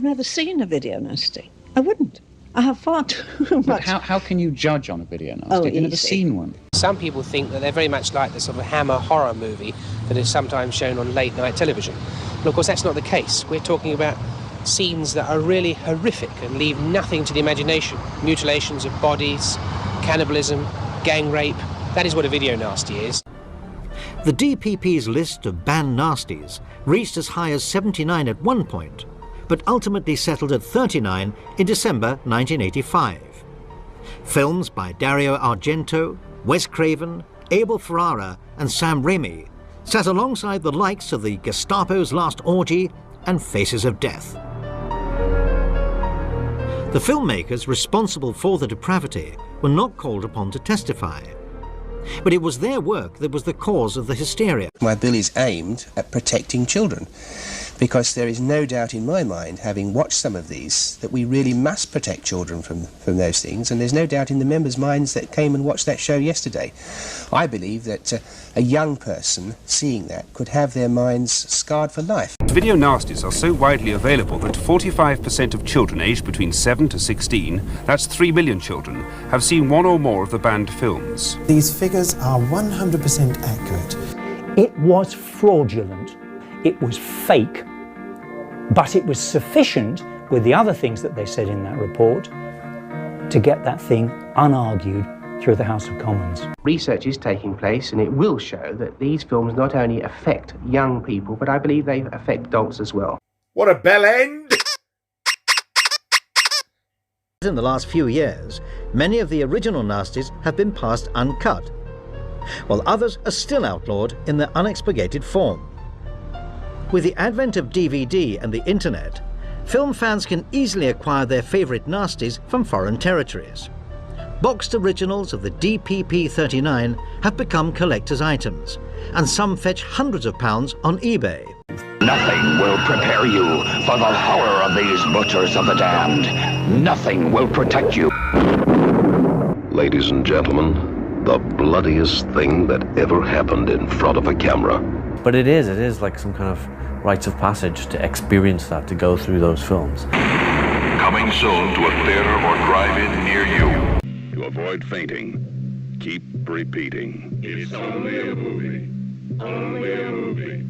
I've never seen a video nasty. I wouldn't. I have far too much. But how can you judge on a video nasty? Have you never seen one? Some people think that they're very much like the sort of Hammer horror movie that is sometimes shown on late night television. But of course that's not the case. We're talking about scenes that are really horrific and leave nothing to the imagination. Mutilations of bodies, cannibalism, gang rape. That is what a video nasty is. The DPP's list of banned nasties reached as high as 79 at one point, but ultimately settled at 39 in December 1985. Films by Dario Argento, Wes Craven, Abel Ferrara and Sam Raimi sat alongside the likes of the Gestapo's Last Orgy and Faces of Death. The filmmakers responsible for the depravity were not called upon to testify. But it was their work that was the cause of the hysteria. My bill is aimed at protecting children, because there is no doubt in my mind, having watched some of these, that we really must protect children from those things, and there's no doubt in the members' minds that came and watched that show yesterday. I believe that a young person seeing that could have their minds scarred for life. Video nasties are so widely available that 45% of children aged between 7 to 16, that's 3 million children, have seen one or more of the banned films. These figures are 100% accurate. It was fraudulent, it was fake, but it was sufficient with the other things that they said in that report to get that thing unargued through the House of Commons. Research is taking place and it will show that these films not only affect young people, but I believe they affect adults as well. What a bell end! In the last few years, many of the original nasties have been passed uncut, while others are still outlawed in their unexpurgated form. With the advent of DVD and the internet, film fans can easily acquire their favourite nasties from foreign territories. Boxed originals of the DPP-39 have become collector's items, and some fetch hundreds of pounds on eBay. Nothing will prepare you for the horror of these butchers of the damned. Nothing will protect you. Ladies and gentlemen, the bloodiest thing that ever happened in front of a camera. But it is like some kind of rites of passage to experience that, to go through those films. Coming soon to a theater or drive-in near you. To avoid fainting, keep repeating. It's only a movie. Only a movie.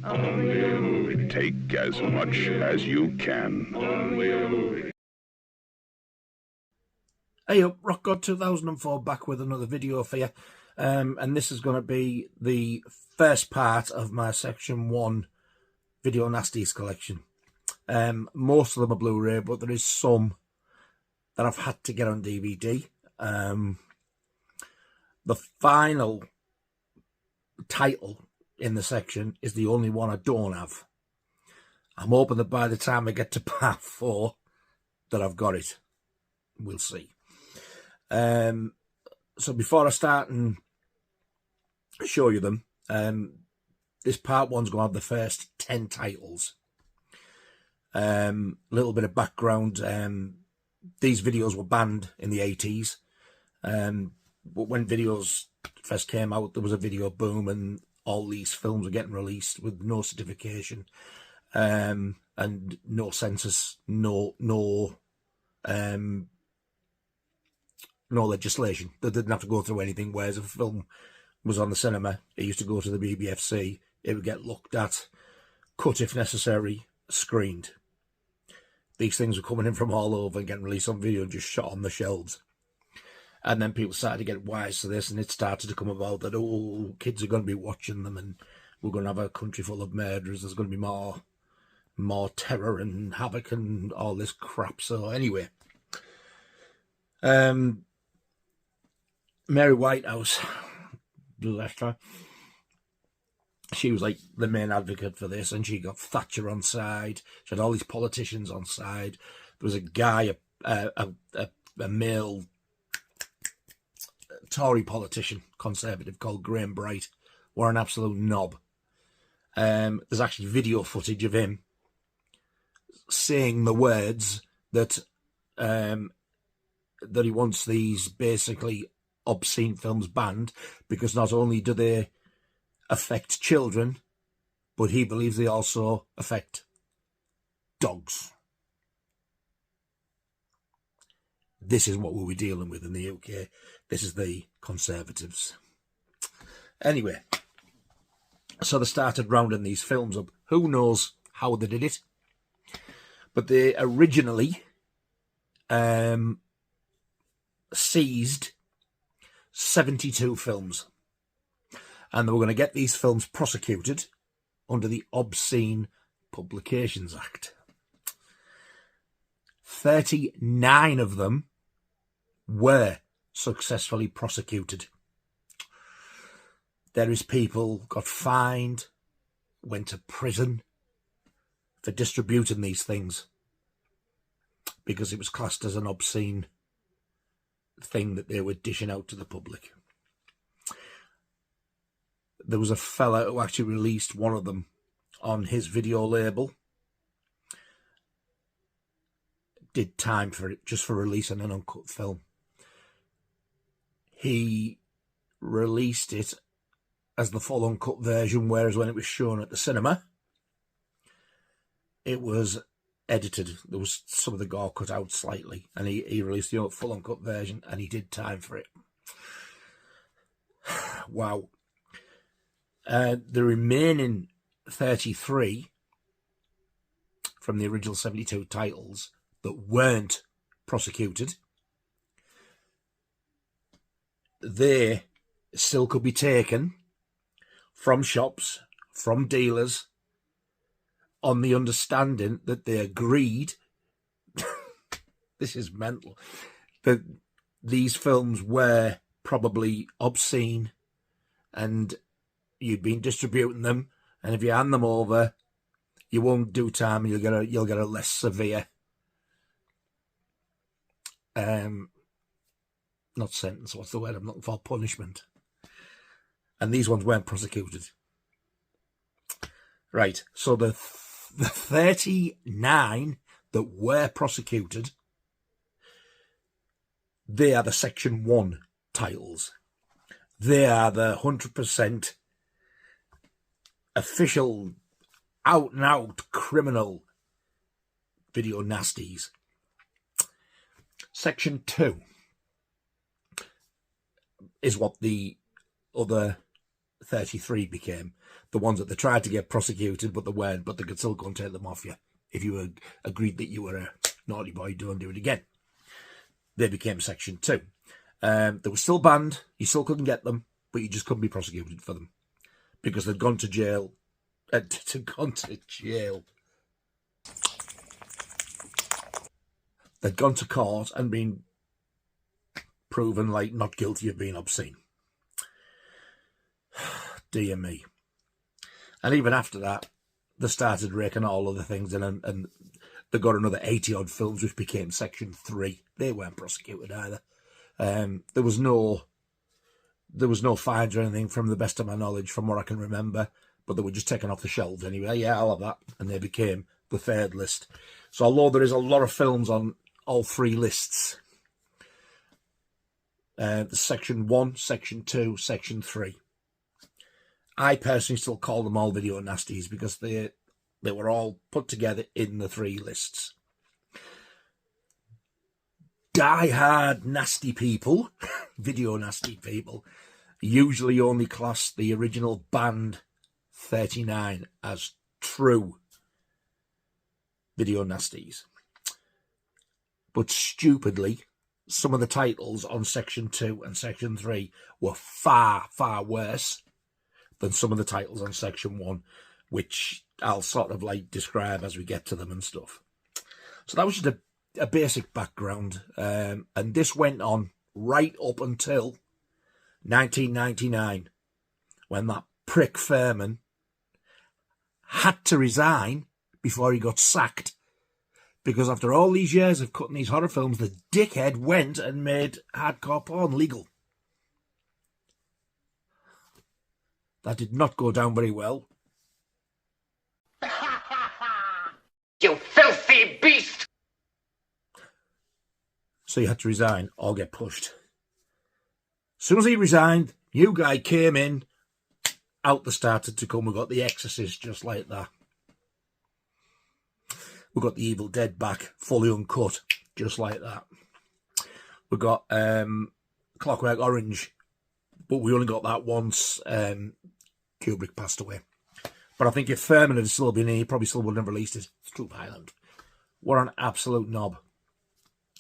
Only a movie. Take as much as you can. Only a movie. Hey up, Rock God 2004 back with another video for you. And this is going to be the first part of my Section 1 Video Nasties collection. Most of them are Blu-ray, but there is some that I've had to get on DVD. The final title in the section is the only one I don't have. I'm hoping that by the time I get to part 4 that I've got it. We'll see. So before I start and show you them, this part 1's going to have the first 10 titles. Little bit of background. These videos were banned in the 80s. But when videos first came out, there was a video boom and all these films were getting released with no certification, and no census, no legislation. They didn't have to go through anything, whereas if a film was on the cinema, it used to go to the BBFC, it would get looked at, cut if necessary, screened. These things were coming in from all over and getting released on video and just shot on the shelves. And then people started to get wise to this, and it started to come about that, oh, kids are going to be watching them and we're going to have a country full of murderers. There's going to be more terror and havoc and all this crap. So anyway, Mary Whitehouse, bless her, she was like the main advocate for this, and she got Thatcher on side. She had all these politicians on side. There was a guy, a male Tory politician, conservative, called Graham Bright, were an absolute knob. There's actually video footage of him saying the words that that he wants these basically obscene films banned, because not only do they affect children, but he believes they also affect dogs. this is what we were dealing with in the UK. This is the Conservatives. Anyway, so they started rounding these films up. Who knows how they did it? But they originally seized 72 films. And they were going to get these films prosecuted under the Obscene Publications Act. 39 of them were successfully prosecuted. There is people got fined, went to prison for distributing these things because it was classed as an obscene thing that they were dishing out to the public. There was a fella who actually released one of them on his video label. Did time for it, just for releasing an uncut film. He released it as the full uncut version, whereas when it was shown at the cinema, it was edited. There was some of the gore cut out slightly, and he released the full uncut version, and he did time for it. Wow. The remaining 33 from the original 72 titles that weren't prosecuted, they still could be taken from shops, from dealers, on the understanding that they agreed, this is mental, that these films were probably obscene and you've been distributing them, and if you hand them over, you won't do time, you'll get a less severe not sentence, what's the word I'm looking for, punishment. And these ones weren't prosecuted. Right, so the 39 that were prosecuted, they are the Section 1 titles. They are the 100% official, out-and-out criminal video nasties. Section 2 is what the other 33 became. The ones that they tried to get prosecuted, but they weren't, but they could still go and take them off you. If you agreed that you were a naughty boy, don't do it again. They became Section 2. They were still banned, you still couldn't get them, but you just couldn't be prosecuted for them. Because they'd gone to jail. They'd gone to court and been proven like not guilty of being obscene. Dear me. And even after that, they started raking all other things in, and they got another 80 odd films which became Section 3. They weren't prosecuted either. There was no fines or anything, from the best of my knowledge, from what I can remember, but they were just taken off the shelves anyway. Yeah, I'll have that. And they became the third list. So although there is a lot of films on all three lists, the Section 1, Section 2, Section 3, I personally still call them all video nasties because they were all put together in the three lists. Die-hard nasty people, video nasty people, usually only class the original banned 39 as true video nasties. But stupidly, some of the titles on Section 2 and Section 3 were far, far worse than some of the titles on Section 1, which I'll sort of like describe as we get to them and stuff. So that was just a basic background, and this went on right up until 1999, when that prick Fairman had to resign before he got sacked, because after all these years of cutting these horror films, the dickhead went and made hardcore porn legal. That did not go down very well. You filthy beast! So he had to resign or get pushed. As soon as he resigned, new guy came in, out they started to come. We got The Exorcist just like that. We got The Evil Dead back, fully uncut, just like that. We got Clockwork Orange, but we only got that once Kubrick passed away. But I think if Furman had still been here, he probably still wouldn't have released it. Troop Island. What an absolute knob.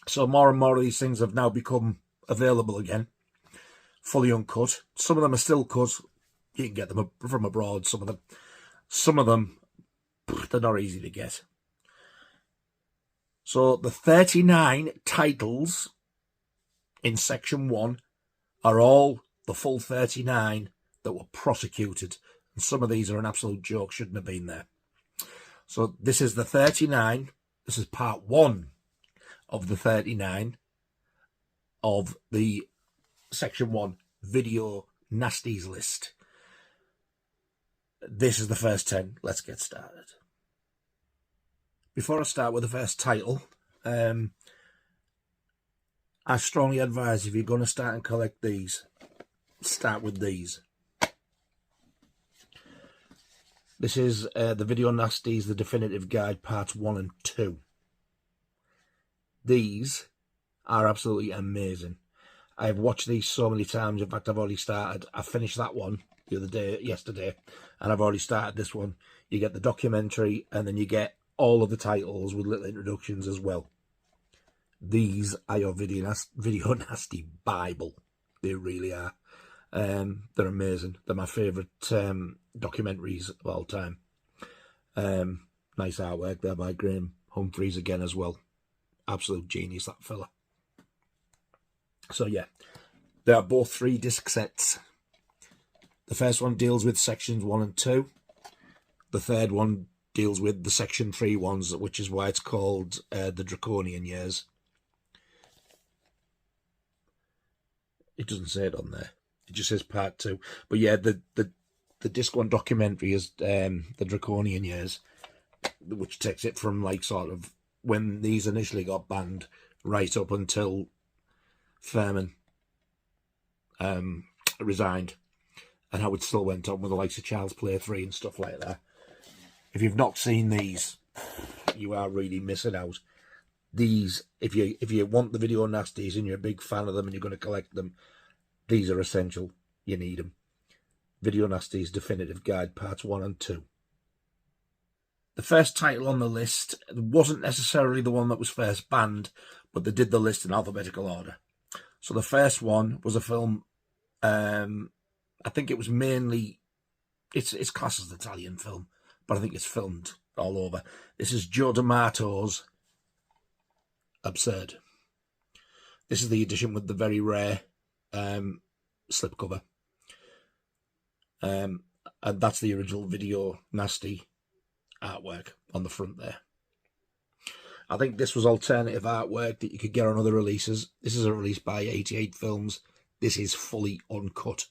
So more and more of these things have now become available again, fully uncut. Some of them are still cut. You can get them from abroad, some of them, they're not easy to get. So the 39 titles in section 1 are all the full 39 that were prosecuted. And some of these are an absolute joke, shouldn't have been there. So this is the 39. This is part 1 of the 39 of the section 1 video nasties list. This is the first 10. Let's get started. Before I start with the first title, I strongly advise if you're going to start and collect these, start with these. This is the Video Nasties, the Definitive Guide, Parts 1 and 2. These are absolutely amazing. I've watched these so many times. In fact, I've already started. I finished that one yesterday, and I've already started this one. You get the documentary, and then you get all of the titles with little introductions as well. These are your Video Nasty Bible. They really are. They're amazing. They're my favourite documentaries of all time. Nice artwork there by Graham Humphreys again as well. Absolute genius, that fella. So yeah, they are both 3-disc sets. The first one deals with sections 1 and 2. The third one deals with the section 3 ones, which is why it's called the Draconian Years. It doesn't say it on there. It just says part 2. But yeah, the disc 1 documentary is the Draconian Years, which takes it from like sort of when these initially got banned right up until Furman resigned, and how it still went on with the likes of Child's Play 3 and stuff like that. If you've not seen these, you are really missing out. These, if you want the Video Nasties and you're a big fan of them and you're going to collect them, these are essential. You need them. Video Nasties Definitive Guide, Parts 1 and 2. The first title on the list wasn't necessarily the one that was first banned, but they did the list in alphabetical order. So the first one was a film, I think it was mainly, it's classed as an Italian film, but I think it's filmed all over. This is Joe D'Amato's Absurd. This is the edition with the very rare slipcover. And that's the original Video Nasty artwork on the front there. I think this was alternative artwork that you could get on other releases. This is a release by 88 Films. This is fully uncut.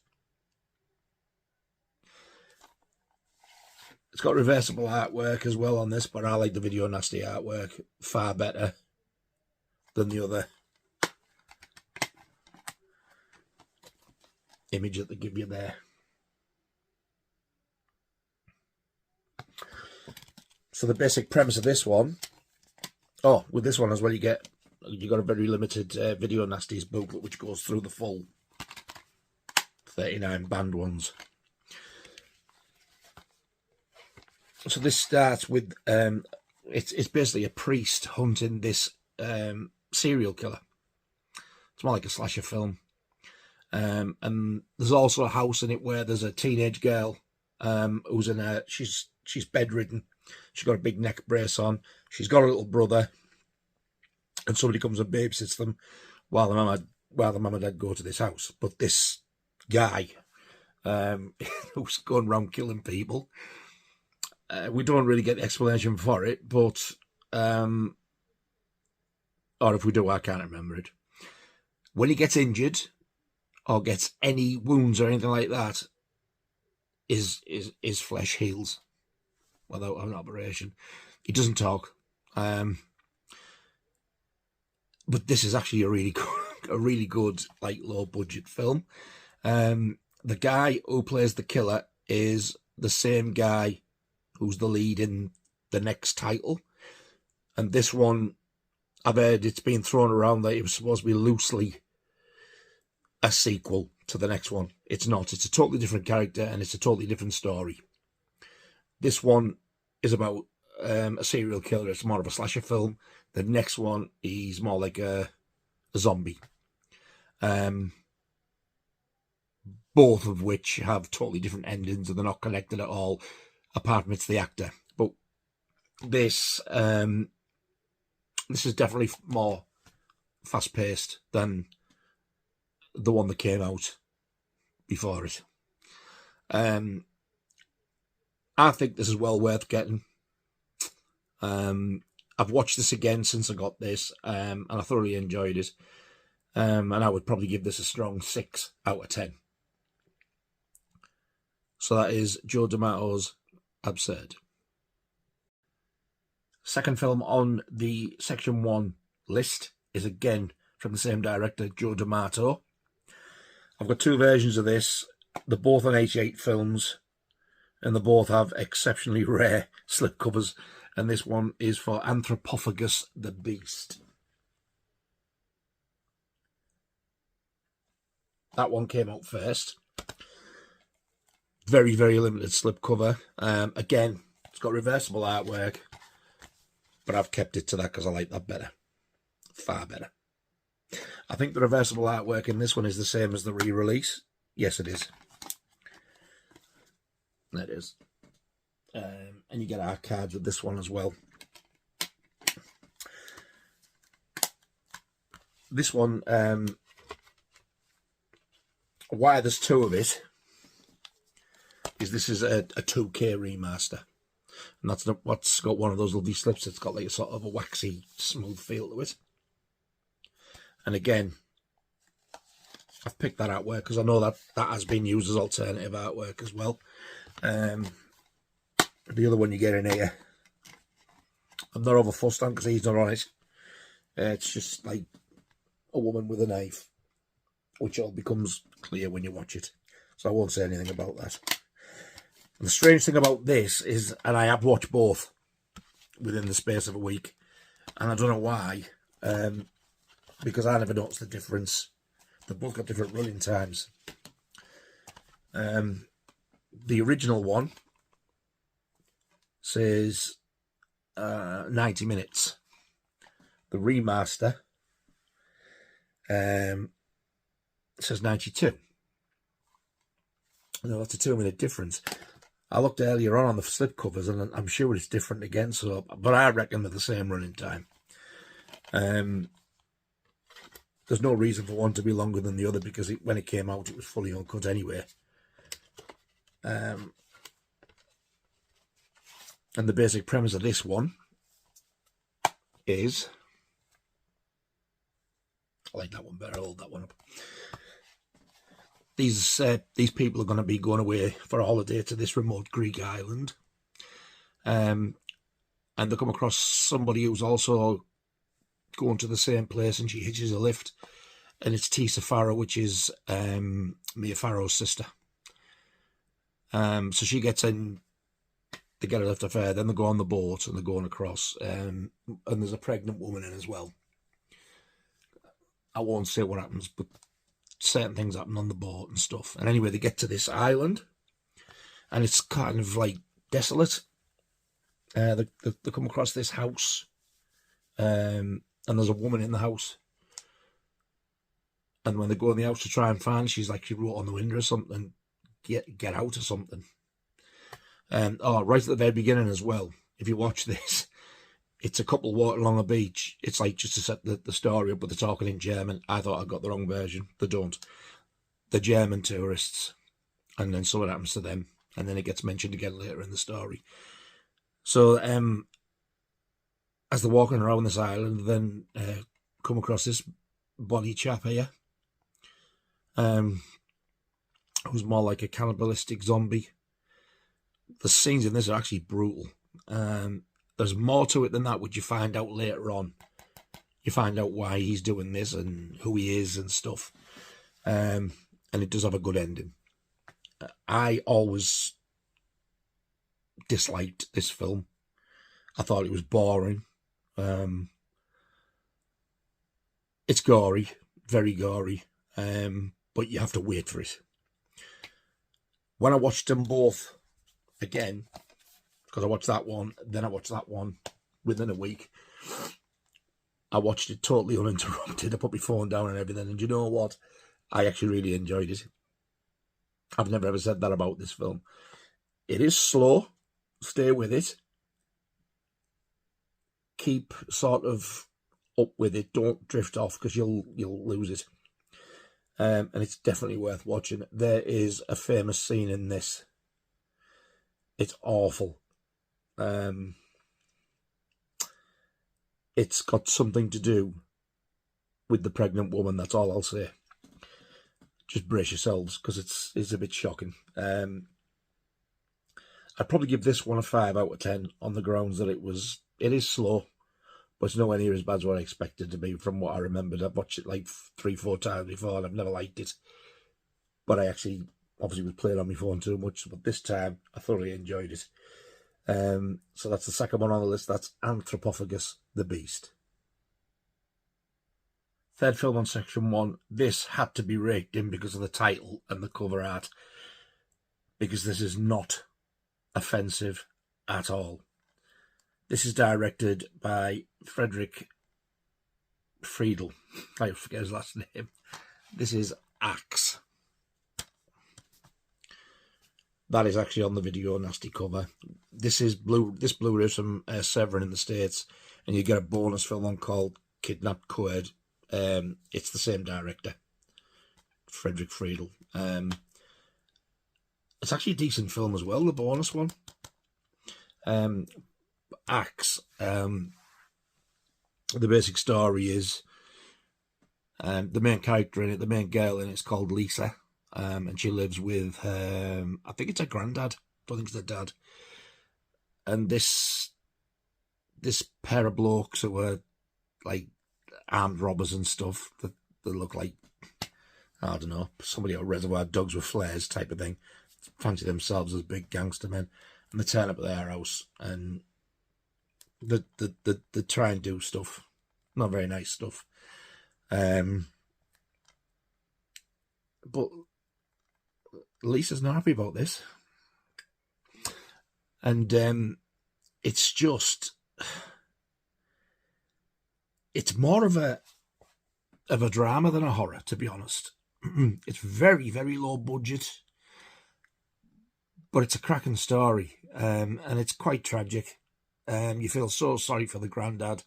It's got reversible artwork as well on this, but I like the Video Nasty artwork far better than the other image that they give you there. So the basic premise of this one, with this one as well, you got a very limited Video Nasties booklet which goes through the full 39 banned ones. So this starts with it's basically a priest hunting this serial killer. It's more like a slasher film. And there's also a house in it where there's a teenage girl who's in she's bedridden. She's got a big neck brace on. She's got a little brother, and somebody comes and babysits them while the mum and dad go to this house. But this guy who's going around killing people, we don't really get the explanation for it, but or if we do, I can't remember it. When he gets injured or gets any wounds or anything like that, his flesh heals without an operation. He doesn't talk. But this is actually a really good, like, low budget film. The guy who plays the killer is the same guy who's the lead in the next title, and this one I've heard it's been thrown around that it was supposed to be loosely a sequel to the next one. It's not. It's a totally different character and it's a totally different story. This one is about a serial killer. It's more of a slasher film. The next one is more like a zombie. Both of which have totally different endings and they're not connected at all, apart from it's the actor. But this is definitely more fast-paced than the one that came out before it. I think this is well worth getting. I've watched this again since I got this, and I thoroughly enjoyed it. And I would probably give this a strong 6 out of 10. So that is Joe D'Amato's Absurd. Second film on the Section 1 list is again from the same director, Joe D'Amato. I've got 2 versions of this. They're both on 88 films, and they both have exceptionally rare slipcovers. And this one is for Anthropophagus the Beast. That one came out first. Very, very limited slipcover. Again, it's got reversible artwork, but I've kept it to that because I like that better. Far better. I think the reversible artwork in this one is the same as the re-release. Yes, it is. It is. And you get art cards with this one as well. This one, why there's 2 of it, is this is a 2K remaster. And that's what's got one of those lovely slips. It's got like a sort of a waxy, smooth feel to it. And again, I've picked that artwork because I know that has been used as alternative artwork as well. The other one you get in here, I'm not over fussed on because he's not on it. It's just like a woman with a knife, which all becomes clear when you watch it. So I won't say anything about that. And the strange thing about this is, and I have watched both within the space of a week, and I don't know why, because I never noticed the difference. They've both got different running times. The original one says 90 minutes. The remaster says 92. No, that's a 2-minute difference. I looked earlier on the slipcovers, and I'm sure it's different again. So, but I reckon they're the same running time. There's no reason for one to be longer than the other because when it came out, it was fully uncut anyway. And the basic premise of this one is, I like that one better. I'll hold that one up. These people are going to be going away for a holiday to this remote Greek island, and they come across somebody who's also going to the same place, and she hitches a lift, and it's Tisa Farrow, which is Mia Farrow's sister. So she gets in, they get a lift off her, then they go on the boat and they're going across, and there's a pregnant woman in as well. I won't say what happens, but certain things happen on the boat and stuff. And anyway, they get to this island, and it's kind of like desolate. They come across this house, and there's a woman in the house. And when they go in the house to try and find her, she's like, she wrote on the window or something, get out or something. Right at the very beginning as well, if you watch this, it's a couple walking along a beach. It's like just to set the story up, but they're talking in German. I thought I got the wrong version. They don't. The German tourists. And then something happens to them. And then it gets mentioned again later in the story. So, as they're walking around this island, then come across this body chap here. Who's more like a cannibalistic zombie. The scenes in this are actually brutal. There's more to it than that, which you find out later on. You find out why he's doing this and who he is and stuff. And it does have a good ending. I always disliked this film. I thought it was boring. It's gory, very gory, but you have to wait for it. When I watched them both again, because I watched that one, then I watched that one within a week, I watched it totally uninterrupted. I put my phone down and everything, and you know what? I actually really enjoyed it. I've never ever said that about this film. It is slow. Stay with it. Keep sort of up with it. Don't drift off, because you'll lose it. And it's definitely worth watching. There is a famous scene in this. It's awful. It's got something to do with the pregnant woman. That's all I'll say. Just brace yourselves, because it's a bit shocking. I'd probably give this one a 5 out of 10 on the grounds that it is slow, but it's nowhere near as bad as what I expected it to be from what I remembered. I've watched it like 3-4 times before and I've never liked it. But I actually obviously was playing on my phone too much, but this time I thoroughly enjoyed it. So that's the second one on the list. That's Anthropophagus, the Beast. Third film on section 1. This had to be raked in because of the title and the cover art, because this is not offensive at all. This is directed by Frederick Friedel. I forget his last name. This is Axe. That is actually on the video nasty cover. This Blu-ray from Severin in the States, and you get a bonus film on called Kidnapped Coed. It's the same director, Frederick Friedel. It's actually a decent film as well, the bonus one. Axe. The basic story is the main character in it, the main girl in it, is called Lisa, and she lives with her, I think it's her granddad, don't think it's her dad, and this pair of blokes who are like armed robbers and stuff that look like, I don't know, somebody at Reservoir Dogs with flares type of thing, fancy themselves as big gangster men, and they turn up at their house and they try and do stuff, not very nice stuff, but Lisa's not happy about this, and it's just, it's more of a drama than a horror, to be honest. It's very, very low budget, but it's a cracking story, and it's quite tragic. You feel so sorry for the granddad.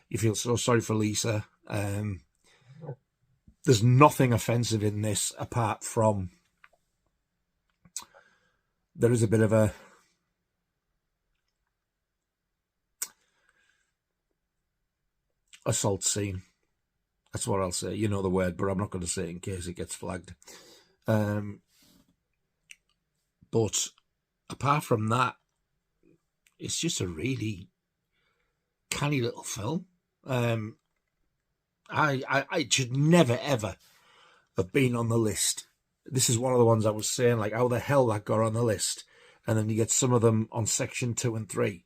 You feel so sorry for Lisa. There's nothing offensive in this apart from there is a bit of a assault scene. That's what I'll say. You know the word, but I'm not going to say it in case it gets flagged. But apart from that, it's just a really canny little film. I should never, ever have been on the list. This is one of the ones I was saying, like, how the hell that got on the list. And then you get some of them on section 2 and 3,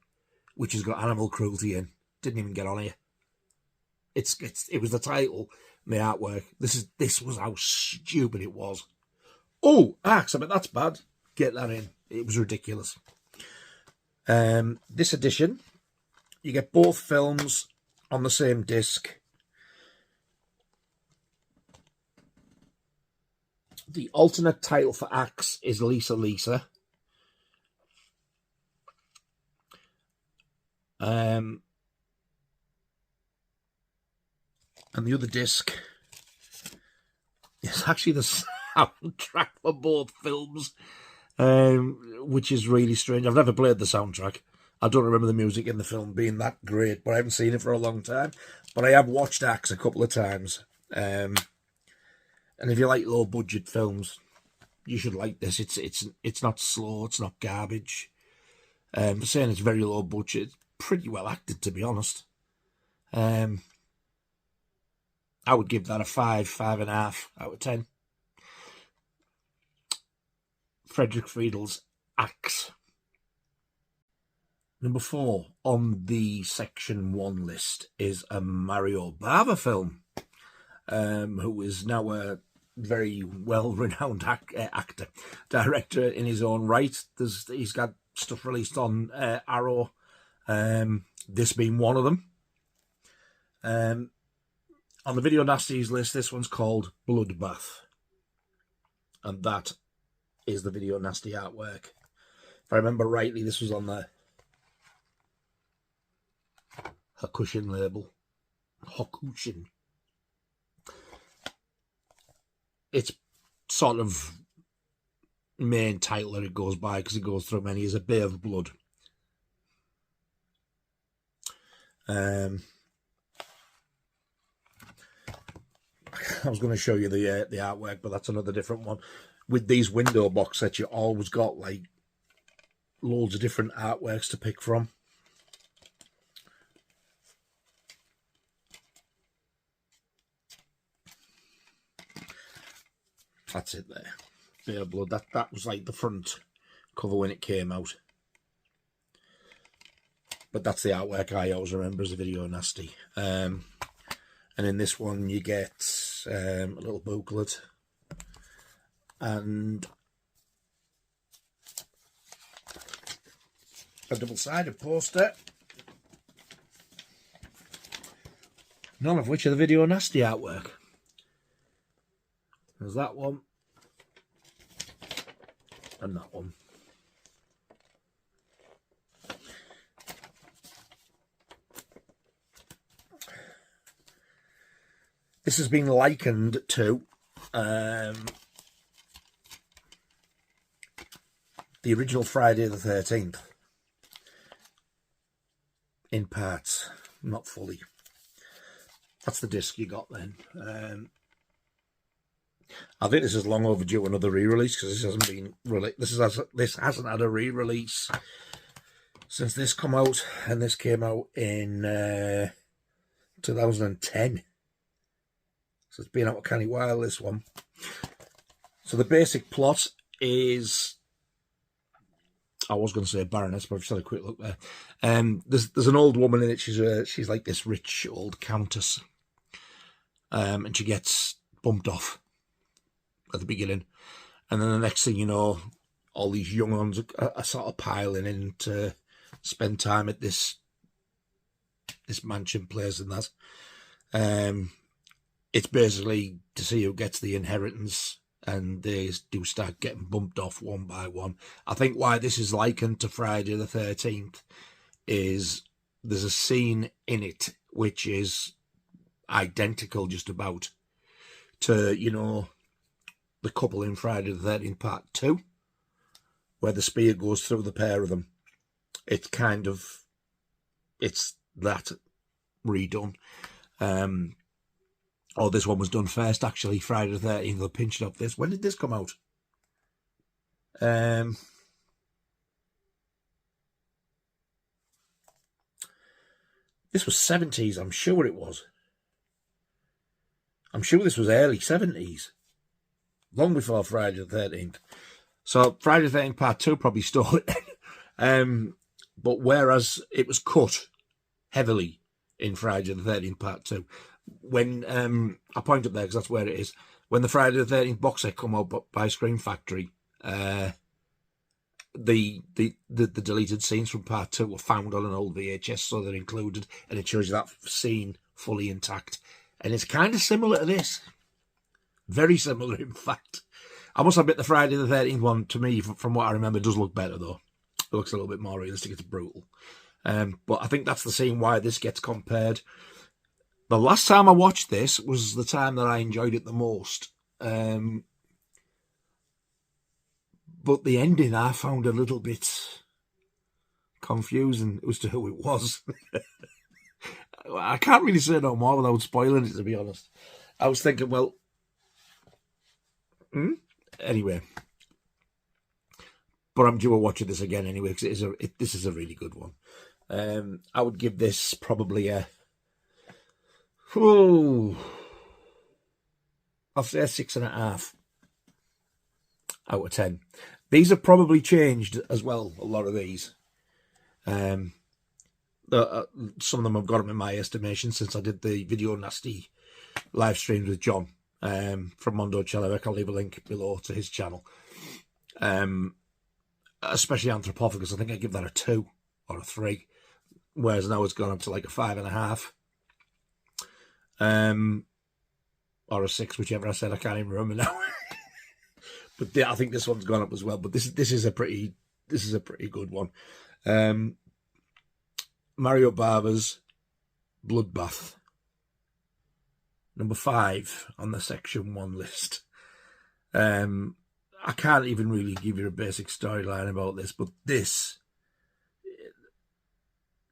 which has got animal cruelty in. Didn't even get on here. It was the title and the artwork. This was how stupid it was. Oh, Axe, I bet that's bad. Get that in. It was ridiculous. This edition, you get both films on the same disc. The alternate title for Axe is Lisa Lisa. And the other disc is actually the soundtrack for both films, which is really strange. I've never played the soundtrack. I don't remember the music in the film being that great, but I haven't seen it for a long time. But I have watched Axe a couple of times. And if you like low budget films, you should like this. It's not slow, it's not garbage. For saying it's very low budget, it's pretty well acted, to be honest. I would give that a 5.5 out of 10. Frederick Friedel's Axe. Number 4 on the section 1 list is a Mario Bava film. who is now a very well-renowned actor, director in his own right. He's got stuff released on Arrow, this being one of them. On the Video Nasties list, this one's called Bloodbath. And that is the Video Nasty artwork. If I remember rightly, this was on the Hakushin label. Hakushin. Its sort of main title that it goes by, because it goes through many, is A Bay of Blood. I was going to show you the artwork, but that's another different one. With these window box sets, you always got like loads of different artworks to pick from. That's it there. Bay of Blood. That was like the front cover when it came out. But that's the artwork I always remember as a Video Nasty. And in this one you get a little booklet and a double-sided poster, none of which are the Video Nasty artwork. There's that one and that one. This has been likened to the original Friday the 13th in parts, not fully. That's the disc you got then. I think this is long overdue another re-release, because this hasn't been this hasn't had a re-release since this come out, and this came out in 2010. So it's been out a canny while, this one. So the basic plot is, I was going to say Baroness, but I've just had a quick look there. There's an old woman in it. She's like this rich old countess, and she gets bumped off at the beginning, and then the next thing you know, all these young ones are sort of piling in to spend time at this mansion place and that. It's basically to see who gets the inheritance, and they do start getting bumped off one by one. I think why this is likened to Friday the 13th is there's a scene in it which is identical just about to, you know, the couple in Friday the 13th Part 2, where the spear goes through the pair of them. It's that redone. Oh, this one was done first, actually. Friday the 13th, they'll pinch it up this. When did this come out? This was 70s, I'm sure it was. I'm sure this was early 70s. Long before Friday the 13th. So Friday the 13th Part 2 probably stole it. But whereas it was cut heavily in Friday the 13th Part 2, when I point up there because that's where it is, when the Friday the 13th box set come out by Scream Factory, the deleted scenes from Part 2 were found on an old VHS, so they're included, and it shows you that scene fully intact. And it's kind of similar to this. Very similar, in fact. I must admit the Friday the 13th one, to me, from what I remember, does look better, though. It looks a little bit more realistic. It's brutal. But I think that's the scene why this gets compared. The last time I watched this was the time that I enjoyed it the most. But the ending I found a little bit confusing as to who it was. I can't really say no more without spoiling it, to be honest. I was thinking, well... Anyway. But I'm due to watch this again anyway, because this is a really good one. I would give this probably a... I'll say a 6.5 out of 10. These have probably changed as well, a lot of these. Some of them have got them in my estimation since I did the Video Nasty live streams with John from Mondo Chelloveck. I'll leave a link below to his channel. Especially Anthropophagus, I think I give that a 2 or a 3, whereas now it's gone up to like a 5.5. Or a 6, whichever I said. I can't even remember now. But I think this one's gone up as well. But this is a pretty good one. Mario Bava's Bloodbath, number 5 on the section 1 list. I can't even really give you a basic storyline about this, but this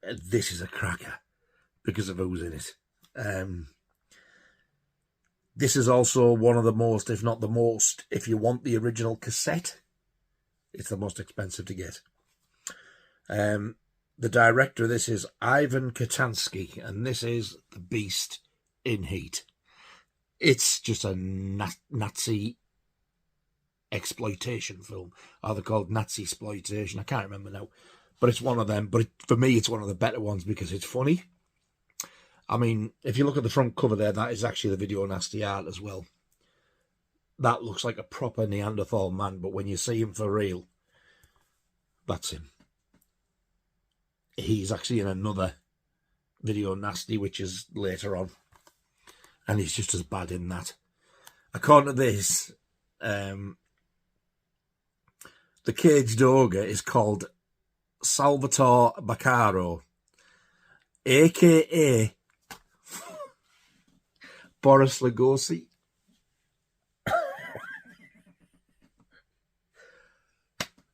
is a cracker because of who's in it. This is also one of the most, if not the most, if you want the original cassette, it's the most expensive to get. The director of this is Ivan Katansky, and this is The Beast in Heat. It's just a Nazi exploitation film. Are they called Nazi exploitation? I can't remember now. But it's one of them. But for me, it's one of the better ones because it's funny. I mean, if you look at the front cover there, that is actually the Video Nasty art as well. That looks like a proper Neanderthal man, but when you see him for real, that's him. He's actually in another Video Nasty, which is later on. And he's just as bad in that. According to this, the caged ogre is called Salvatore Baccaro, a.k.a. Boris Lugosi.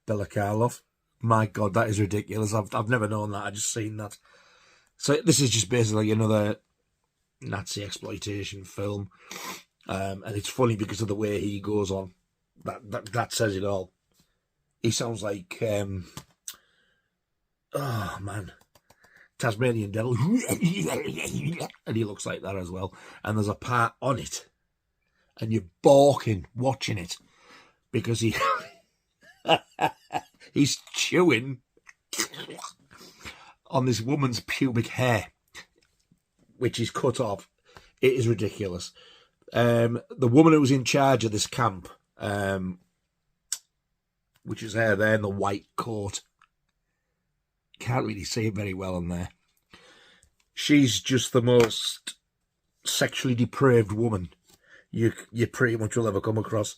Bella Karloff. My God, that is ridiculous. I've never known that. I just seen that. So this is just basically another Nazi exploitation film, and it's funny because of the way he goes on. That says it all. He sounds like oh man, Tasmanian Devil, and he looks like that as well. And there's a part on it, and you're balking watching it because he's chewing on this woman's pubic hair, which is cut off. It is ridiculous. The woman who was in charge of this camp, which is her there in the white coat, can't really see it very well on there. She's just the most sexually depraved woman you pretty much will ever come across.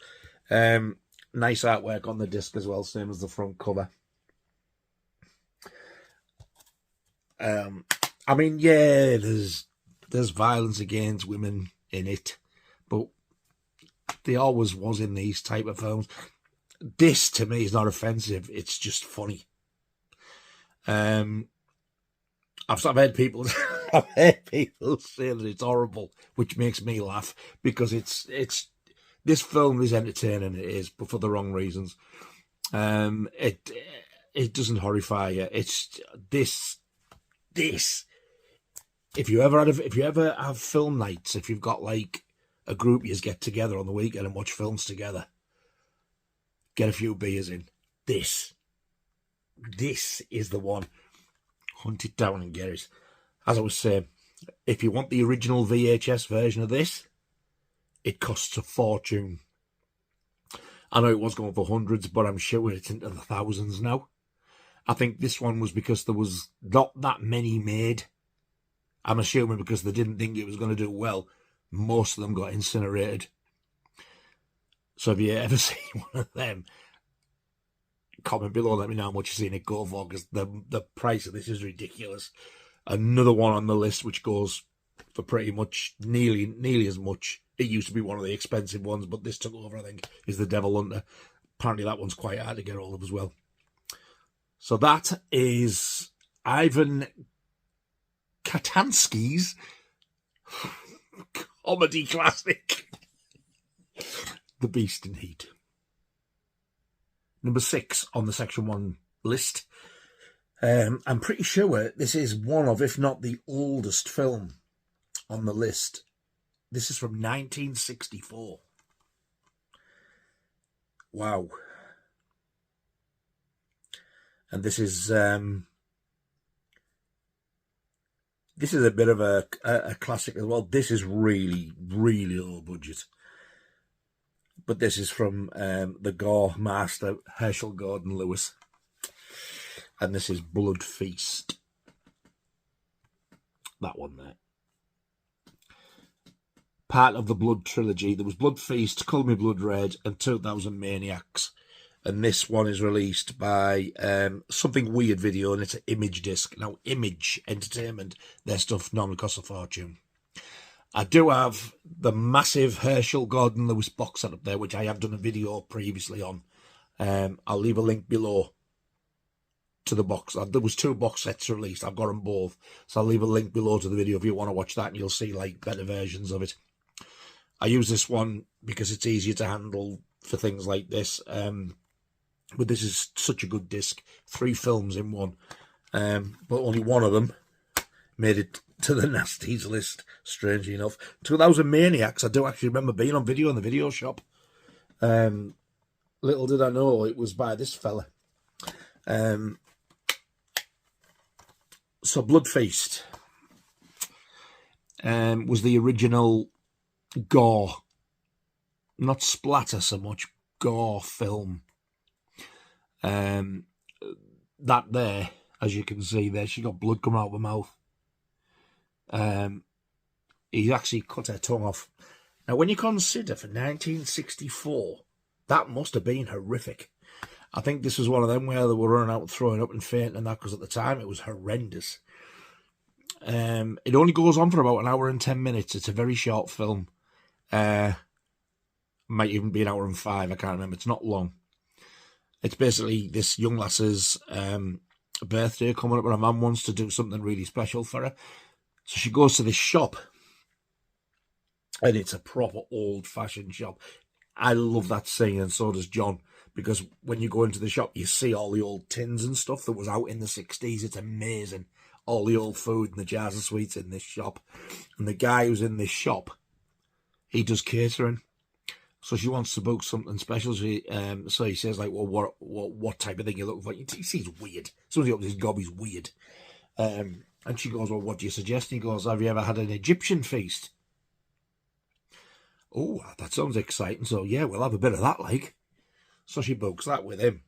Nice artwork on the disc as well, same as the front cover. I mean, yeah, there's violence against women in it, but there always was in these type of films. This, to me, is not offensive. It's just funny. I've heard people say that it's horrible, which makes me laugh because this film is entertaining. It is, but for the wrong reasons. It doesn't horrify you. It's this. If you ever have film nights, if you've got like a group you get together on the weekend and watch films together, get a few beers in. This is the one. Hunt it down and get it. As I was saying, if you want the original VHS version of this, it costs a fortune. I know it was going for hundreds, but I'm sure it's into the thousands now. I think this one was because there was not that many made. I'm assuming because they didn't think it was going to do well. Most of them got incinerated. So if you ever see one of them, comment below, let me know how much you've seen it go for, because the price of this is ridiculous. Another one on the list which goes for pretty much nearly as much. It used to be one of the expensive ones, but this took over, I think, is The Devil Hunter. Apparently that one's quite hard to get hold of as well. So that is Ivan Katansky's comedy classic, The Beast in Heat. Number 6 on the Section 1 list. I'm pretty sure this is one of, if not the oldest film on the list. This is from 1964. Wow. And this is This is a bit of a classic as well. This is really, really low budget. But this is from the gore master, Herschel Gordon Lewis. And this is Blood Feast. That one there. Part of the Blood trilogy. There was Blood Feast, Colour Me Blood Red, and 2000 Maniacs. And this one is released by Something Weird Video, and it's an Image disc. Now, Image Entertainment, their stuff normally costs a fortune. I do have the massive Herschel Gordon Lewis box set up there, which I have done a video previously on. I'll leave a link below to the box. There was 2 box sets released. I've got them both. So I'll leave a link below to the video if you want to watch that, and you'll see like better versions of it. I use this one because it's easier to handle for things like this. But this is such a good disc. 3 films in one. But only one of them made it to the Nasties list, strangely enough. 2000 Maniacs, I do actually remember being on video in the video shop. Little did I know it was by this fella. So Blood Feast was the original gore, not splatter so much, gore film. That there, as you can see there, she got blood coming out of her mouth. He actually cut her tongue off. Now, when you consider for 1964, that must have been horrific. I think this was one of them where they were running out, throwing up and fainting and that, because at the time it was horrendous. It only goes on for about 1 hour and 10 minutes. It's a very short film. Might even be 1 hour and 5, I can't remember. It's not long. It's basically this young lass's birthday coming up, and her mum wants to do something really special for her. So she goes to this shop, and it's a proper old-fashioned shop. I love that scene, and so does John, because when you go into the shop, you see all the old tins and stuff that was out in the 60s. It's amazing. All the old food and the jars of sweets in this shop. And the guy who's in this shop, he does catering. So she wants to book something special. So he says, like, well, what type of thing you're looking for? He seems weird. Somebody opens his gob, he's weird. And she goes, well, what do you suggest? And he goes, have you ever had an Egyptian feast? Oh, that sounds exciting. So, yeah, we'll have a bit of that, like. So she books that with him.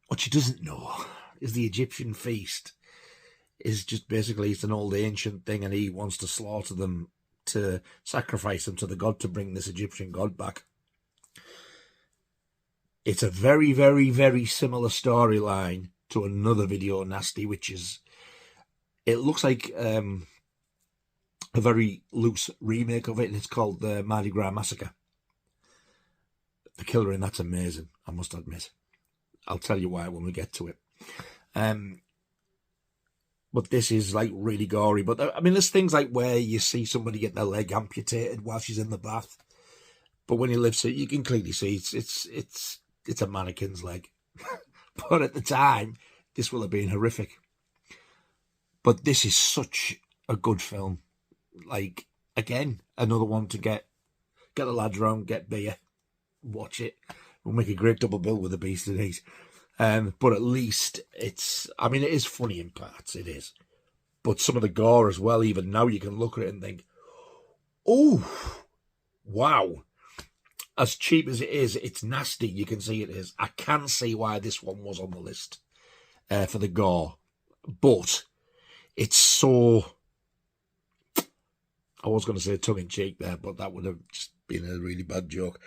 What she doesn't know is the Egyptian feast is just basically, it's an old ancient thing, and he wants to slaughter them, to sacrifice them to the god to bring this Egyptian god back. It's a very, very, very similar storyline to another video nasty, which is, it looks like a very loose remake of it, and it's called the Mardi Gras Massacre. The killer in that's amazing, I must admit. I'll tell you why when we get to it. But this is like really gory. But I mean, there's things like where you see somebody get their leg amputated while she's in the bath. But when you lift it, you can clearly see it's a mannequin's leg. But at the time, this will have been horrific. But this is such a good film. Like, again, another one to get the lads round, get beer, watch it. We'll make a great double bill with the Beast of These. But at least it is funny in parts, it is. But some of the gore as well, even now you can look at it and think, oh, wow. As cheap as it is, it's nasty, you can see it is. I can see why this one was on the list for the gore. But it's so, I was going to say tongue-in-cheek there, but that would have just been a really bad joke.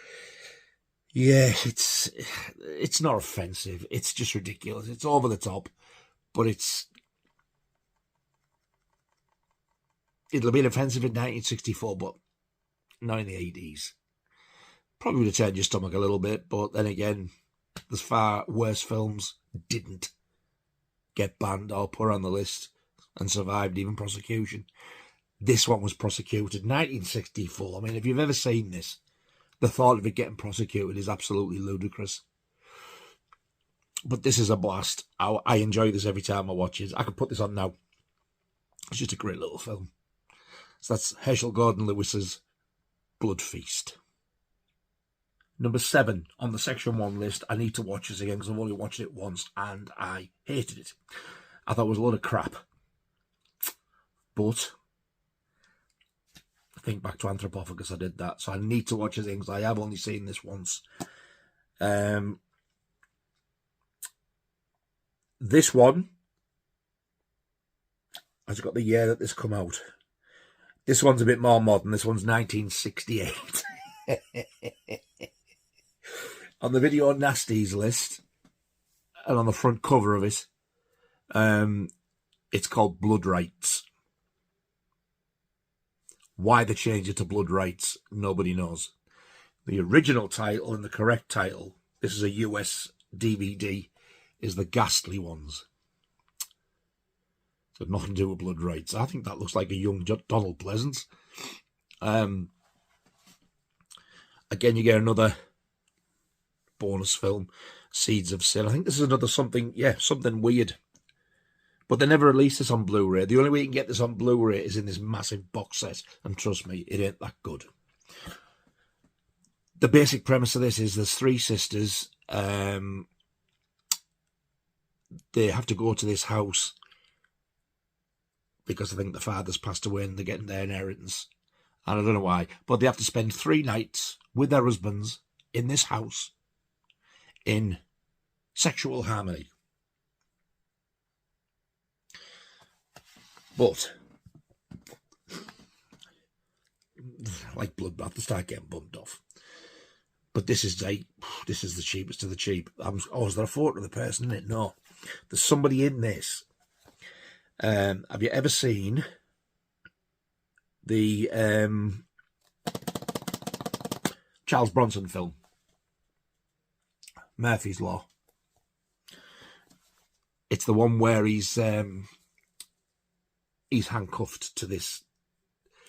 Yeah, it's not offensive. It's just ridiculous. It's over the top, but it'll be offensive in 1964, but not in the 80s. Probably would have turned your stomach a little bit, but then again, there's far worse films didn't get banned or put on the list and survived even prosecution. This one was prosecuted 1964. I mean, if you've ever seen this, the thought of it getting prosecuted is absolutely ludicrous. But this is a blast. I enjoy this every time I watch it. I could put this on now. It's just a great little film. So that's Herschel Gordon Lewis's Blood Feast. Number 7 on the Section 1 list. I need to watch this again because I've only watched it once and I hated it. I thought it was a load of crap. but I think back to Anthropophagus, I did that, so I need to watch the things. I have only seen this once. This one has got the year that this come out. This one's a bit more modern. This one's 1968. On the Video Nasties list, and on the front cover of it, it's called Blood Rights. Why they changed it to Blood Rights, nobody knows. The original title and the correct title, this is a US DVD, is The Ghastly Ones. So nothing to do with Blood Rights. I think that looks like a young Donald Pleasance. Again, you get another bonus film, Seeds of Sin. I think this is another something weird. But they never released this on Blu-ray. The only way you can get this on Blu-ray is in this massive box set. And trust me, it ain't that good. The basic premise of this is there's three sisters. They have to go to this house because I think the father's passed away and they're getting their inheritance. And I don't know why. But they have to spend 3 nights with their husbands in this house in sexual harmony. But, like bloodbath, they start getting bumped off. But this is the cheapest of the cheap. Is there a photo of the person in it? No. There's somebody in this. Have you ever seen the Charles Bronson film, Murphy's Law? It's the one where he's handcuffed to this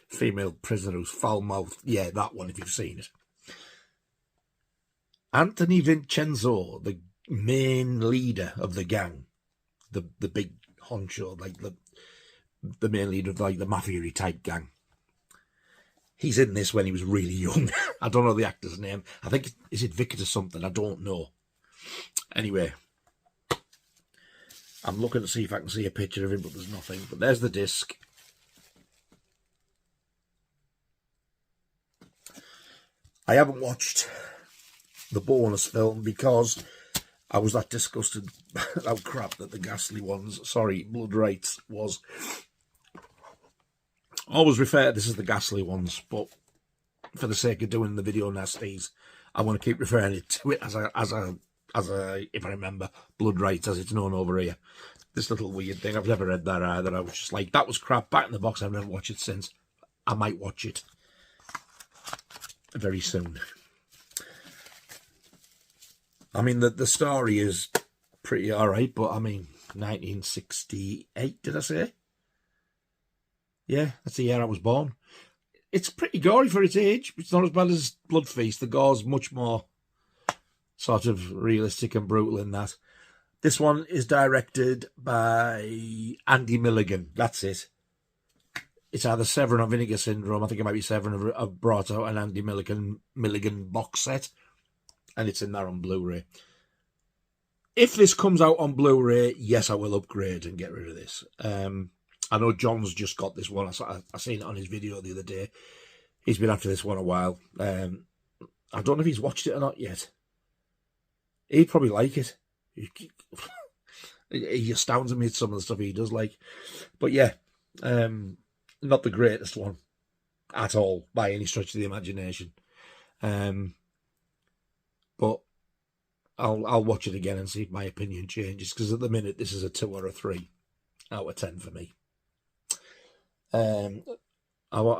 female prisoner who's foul-mouthed. Yeah, that one, if you've seen it. Anthony Vincenzo, the main leader of the gang, the big honcho, like the main leader of like the mafia type gang. He's in this when he was really young. I don't know the actor's name. I think, is it Vickers or something? I don't know. Anyway, I'm looking to see if I can see a picture of him, but there's nothing. But there's the disc. I haven't watched the bonus film because I was that disgusted how crap that the Ghastly Ones, Blood Rights was. I always refer to this as the Ghastly Ones, but for the sake of doing the Video Nasties, I want to keep referring to it as a if I remember, Blood Rights, as it's known over here. This little weird thing, I've never read that either. I was just like, that was crap, back in the box. I've never watched it since. I might watch it very soon. I mean, the story is pretty alright, but I mean, 1968, did I say? Yeah, that's the year I was born. It's pretty gory for its age. It's not as bad as Blood Feast. The gore's much more sort of realistic and brutal in that. This one is directed by Andy Milligan. That's it. It's either Severin or Vinegar Syndrome. I think it might be Severin have brought out an Andy Milligan box set. And it's in there on Blu-ray. If this comes out on Blu-ray, yes, I will upgrade and get rid of this. I know John's just got this one. I seen it on his video the other day. He's been after this one a while. I don't know if he's watched it or not yet. He'd probably like it. He astounds me at some of the stuff he does like. But yeah, not the greatest one at all, by any stretch of the imagination. But I'll watch it again and see if my opinion changes, because at the minute this is a 2 or a 3 out of 10 for me. I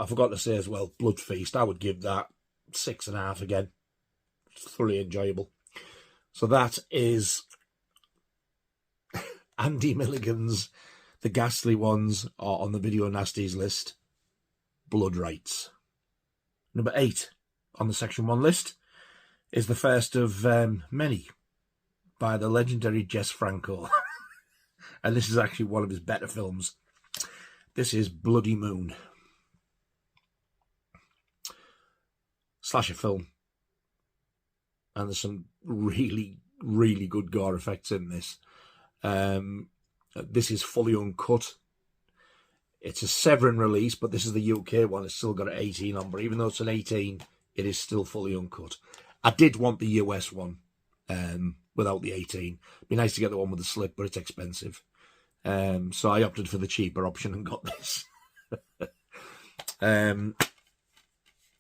forgot to say as well, Blood Feast, I would give that 6.5 again. It's thoroughly enjoyable. So that is Andy Milligan's The Ghastly Ones are on the Video Nasties list. Blood Rights. Number 8 on the Section 1 list is the first of many by the legendary Jess Franco. And this is actually one of his better films. This is Bloody Moon. Slasher film. And there's some really, really good gore effects in this. This is fully uncut. It's a Severin release, but this is the UK one. It's still got an 18 on, but even though it's an 18, it is still fully uncut. I did want the US one without the 18. It'd be nice to get the one with the slip, but it's expensive. So I opted for the cheaper option and got this.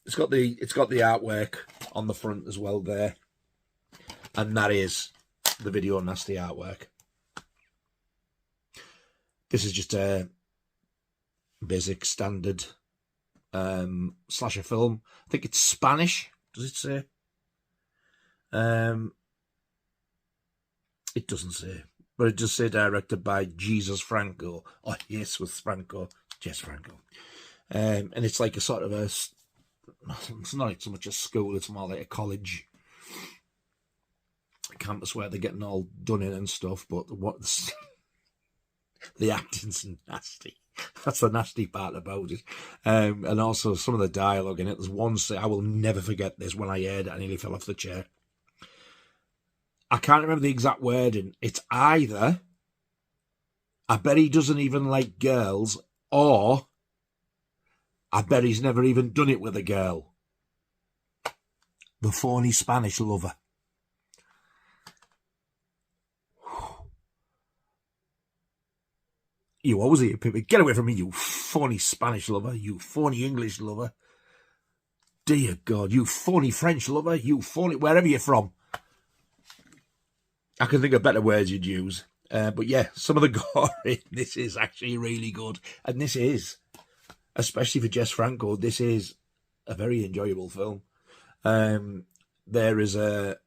It's got the artwork on the front as well there, and that is the Video Nasty artwork. This is just a basic standard slasher film. I think it's Spanish. Does it say? It doesn't say, but it does say directed by Jesus Franco, or Jesus Franco, Jess Franco. And it's like a sort of a, it's not so much a school, it's more like a college campus where they're getting all done in and stuff, but the acting's nasty. That's the nasty part about it. And also some of the dialogue in it. There's one say, I will never forget this, when I heard it, I nearly fell off the chair. I can't remember the exact wording. It's either, I bet he doesn't even like girls, or I bet he's never even done it with a girl. The phony Spanish lover. You always hear people, get away from me, you phony Spanish lover, you phony English lover. Dear God, you phony French lover, you phony, wherever you're from. I can think of better words you'd use. But yeah, some of the gore in this is actually really good. And this is, especially for Jess Franco, this is a very enjoyable film. There is a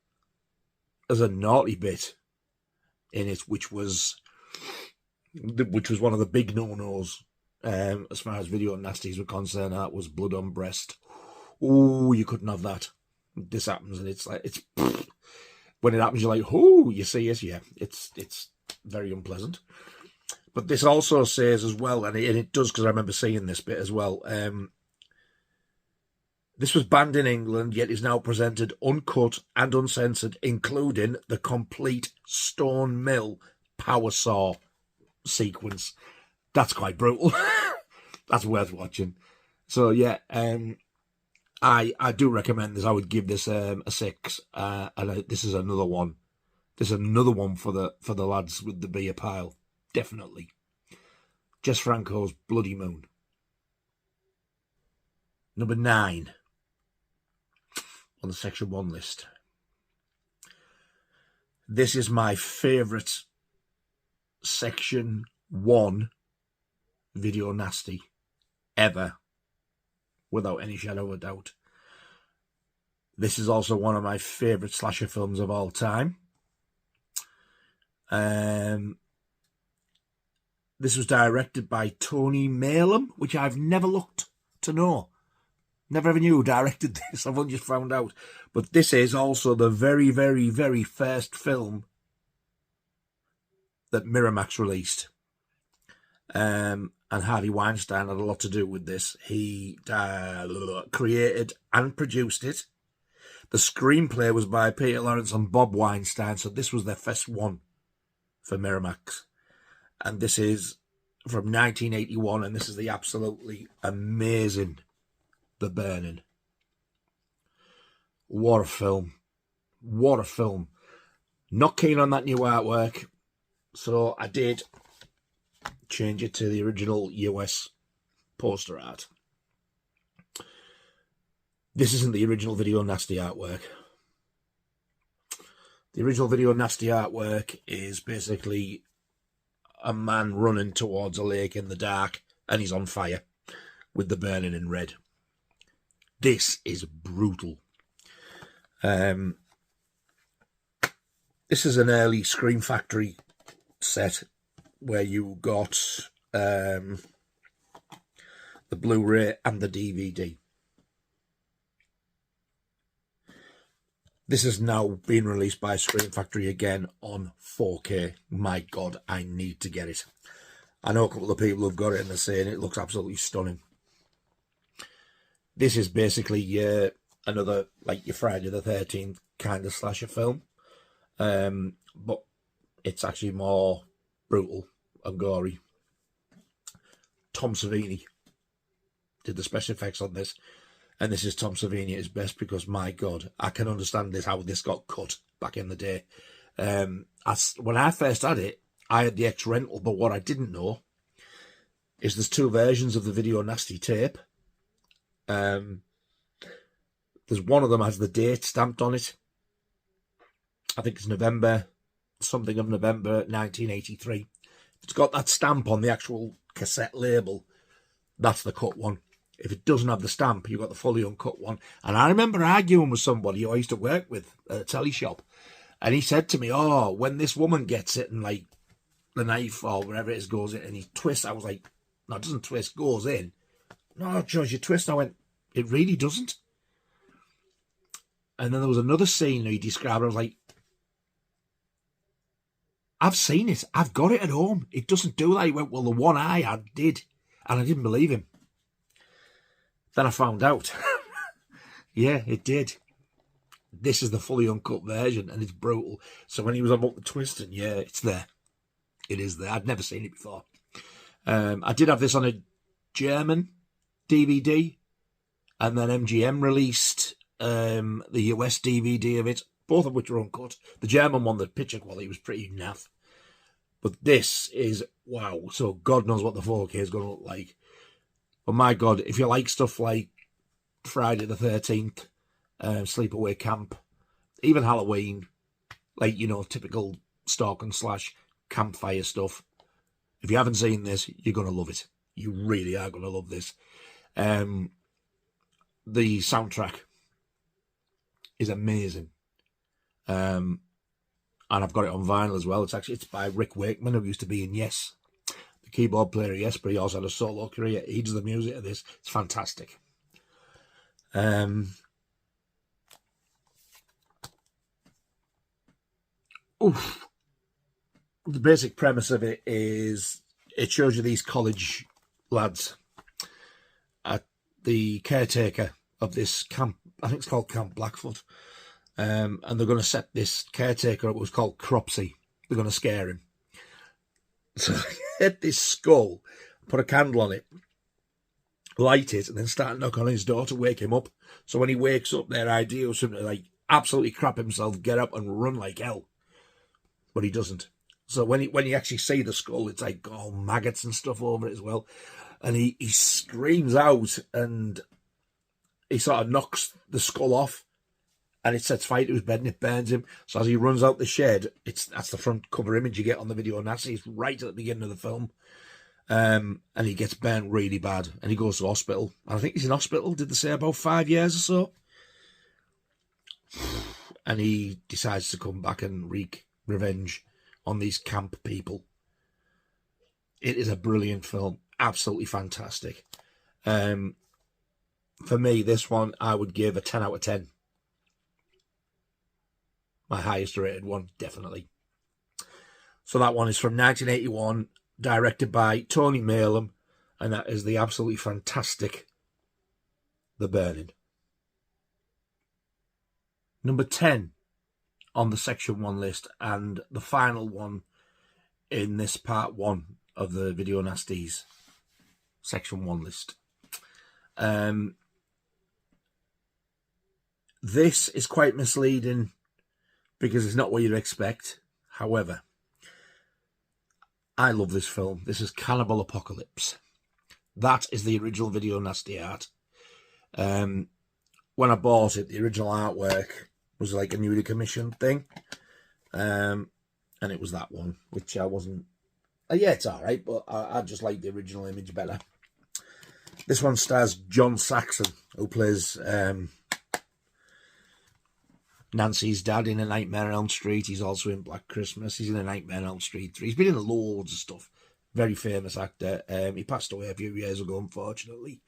naughty bit in it, which was one of the big no-nos as far as Video Nasties were concerned. That was blood on breast. Oh, you couldn't have that. This happens, and it's like, it's when it happens, you're like, oh, you see it, yeah. It's very unpleasant. But this also says as well, and it does, because I remember seeing this bit as well. This was banned in England, yet is now presented uncut and uncensored, including the complete stone mill power saw sequence. That's quite brutal. That's worth watching. So yeah, I do recommend this. I would give this a 6. And this is another one. This is another one for the lads with the beer pile. Definitely. Jess Franco's Bloody Moon. Number 9 on the Section 1 list. This is my favourite Section 1 Video Nasty ever, without any shadow of a doubt. This is also one of my favourite slasher films of all time. This was directed by Tony Maylam, which I've never looked to know. Never ever knew who directed this. I've only just found out. But this is also the very, very, very first film that Miramax released. And Harvey Weinstein had a lot to do with this. He created and produced it. The screenplay was by Peter Lawrence and Bob Weinstein, so this was their first one for Miramax. And this is from 1981, and this is the absolutely amazing The Burning. What a film. What a film. Not keen on that new artwork, so I did change it to the original US poster art. This isn't the original Video Nasty artwork. The original Video Nasty artwork is basically a man running towards a lake in the dark, and he's on fire with The Burning in red. This is brutal. This is an early Scream Factory set where you got the Blu-ray and the DVD. This has now been released by Scream Factory again on 4K. My God, I need to get it. I know a couple of people who've got it and they're saying it looks absolutely stunning. This is basically another, like your Friday the 13th kind of slasher film. But it's actually more brutal and gory. Tom Savini did the special effects on this, and this is Tom Savini at his best, because my God, I can understand this, how this got cut back in the day. When I first had it, I had the X rental, but what I didn't know is there's two versions of the Video Nasty tape. There's one of them has the date stamped on it. I think it's November, something of November 1983. It's got that stamp on the actual cassette label. That's the cut one. If it doesn't have the stamp, you've got the fully uncut one. And I remember arguing with somebody who I used to work with at a telly shop. And he said to me, oh, when this woman gets it and like the knife or whatever it is goes in and he twists, I was like, no, it doesn't twist, goes in. No, George, you twist. I went, it really doesn't. And then there was another scene that he described. I was like, I've seen it. I've got it at home. It doesn't do that. He went, well, the one I had did. And I didn't believe him. Then I found out. Yeah, it did. This is the fully uncut version, and it's brutal. So when he was about the twisting, yeah, it's there. It is there. I'd never seen it before. I did have this on a German DVD, and then MGM released the US DVD of it, both of which were uncut. The German one, the picture quality was pretty naff. But this is, wow. So God knows what the 4K is going to look like. But my God, if you like stuff like Friday the 13th, Sleepaway Camp, even Halloween, like, you know, typical stalk and slash campfire stuff, if you haven't seen this, you're going to love it. You really are going to love this. The soundtrack is amazing. And I've got it on vinyl as well. It's by Rick Wakeman, who used to be in Yes, the keyboard player of Yes, but he also had a solo career. He does the music of this. It's fantastic. The basic premise of it is it shows you these college lads at the caretaker of this camp. I think it's called Camp Blackfoot. And they're going to set this caretaker up, who's called Cropsey. They're going to scare him. So get this skull, put a candle on it, light it, and then start knocking on his door to wake him up. So when he wakes up, their idea was something like absolutely crap himself, get up and run like hell. But he doesn't. So when you actually see the skull, it's like, oh, maggots and stuff over it as well. And he screams out, and he sort of knocks the skull off, and it sets fire to his bed and it burns him. So as he runs out the shed, that's the front cover image you get on the Video Nasty. It's right at the beginning of the film. And he gets burnt really bad, and he goes to hospital. And I think he's in hospital, did they say, about 5 years or so? And he decides to come back and wreak revenge on these camp people. It is a brilliant film. Absolutely fantastic. For me, this one, I would give a 10 out of 10. My highest rated one, definitely. So that one is from 1981, directed by Tony Maylam, and that is the absolutely fantastic The Burning. Number 10 on the Section 1 list, and the final one in this part 1 of the Video Nasties Section 1 list. This is quite misleading because it's not what you'd expect. However, I love this film. This is Cannibal Apocalypse. That is the original Video Nasty art. When I bought it, the original artwork was like a newly commissioned thing. And it was that one, which I wasn't... yeah, it's all right, but I just like the original image better. This one stars John Saxon, who plays Nancy's dad in A Nightmare on Elm Street. He's also in Black Christmas. He's in A Nightmare on Elm Street 3. He's been in loads of stuff. Very famous actor. He passed away a few years ago, unfortunately.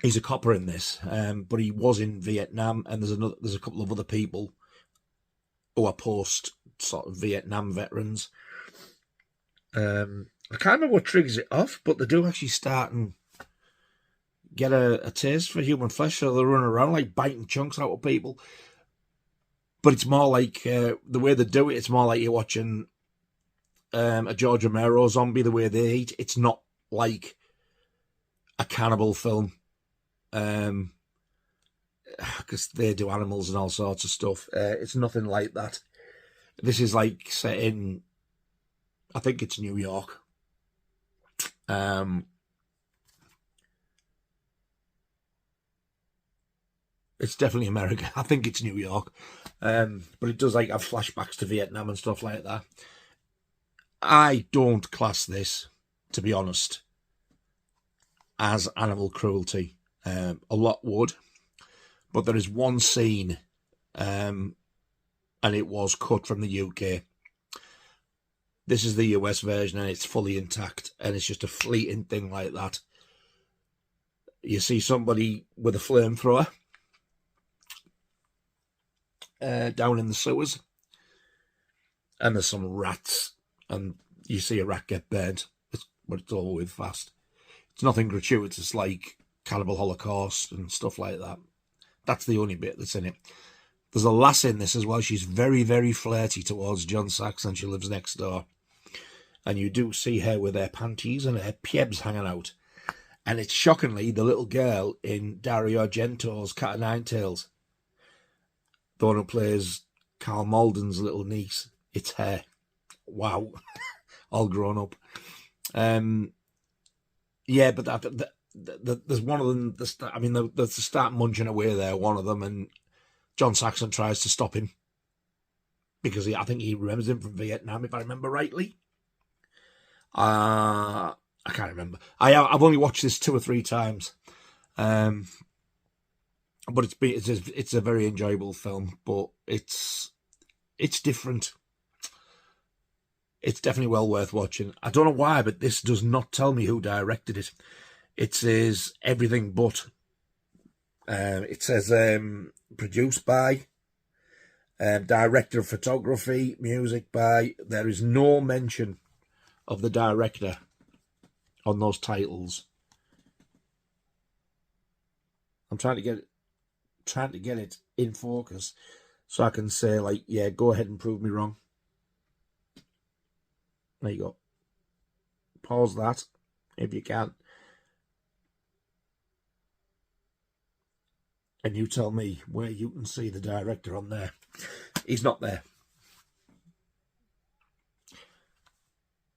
He's a copper in this, but he was in Vietnam, and there's a couple of other people who are post sort of Vietnam veterans. I can't remember what triggers it off, but they do actually start and get a taste for human flesh, so they run around like biting chunks out of people. But it's more like the way they do it, it's more like you're watching a George Romero zombie the way they eat. It's not like a cannibal film, because they do animals and all sorts of stuff. It's nothing like that. This is like set in, I think it's New York. It's definitely America. I think it's New York. But it does like have flashbacks to Vietnam and stuff like that. I don't class this, to be honest, as animal cruelty. A lot would. But there is one scene, and it was cut from the UK. This is the US version, and it's fully intact, and it's just a fleeting thing like that. You see somebody with a flamethrower down in the sewers, and there's some rats, and you see a rat get burnt, but it's all with fast. It's nothing gratuitous like Cannibal Holocaust and stuff like that. That's the only bit that's in it. There's a lass in this as well. She's very, very flirty towards John Saxon. She lives next door. And you do see her with her panties and her piebs hanging out. And it's shockingly the little girl in Dario Argento's Cat o' Nine Tails. The one who plays Carl Malden's little niece. It's her. Wow. All grown up. Yeah, but there's one of them. They start munching away there, one of them, and John Saxon tries to stop him because I think he remembers him from Vietnam, if I remember rightly. I can't remember. I've only watched this 2 or 3 times, but it's a very enjoyable film. But it's different. It's definitely well worth watching. I don't know why, but this does not tell me who directed it. It says everything but. It says produced by, director of photography, music by. There is no mention of the director on those titles. I'm trying to get it in focus so I can say, like, yeah, go ahead and prove me wrong. There you go. Pause that if you can. And you tell me where you can see the director on there. He's not there.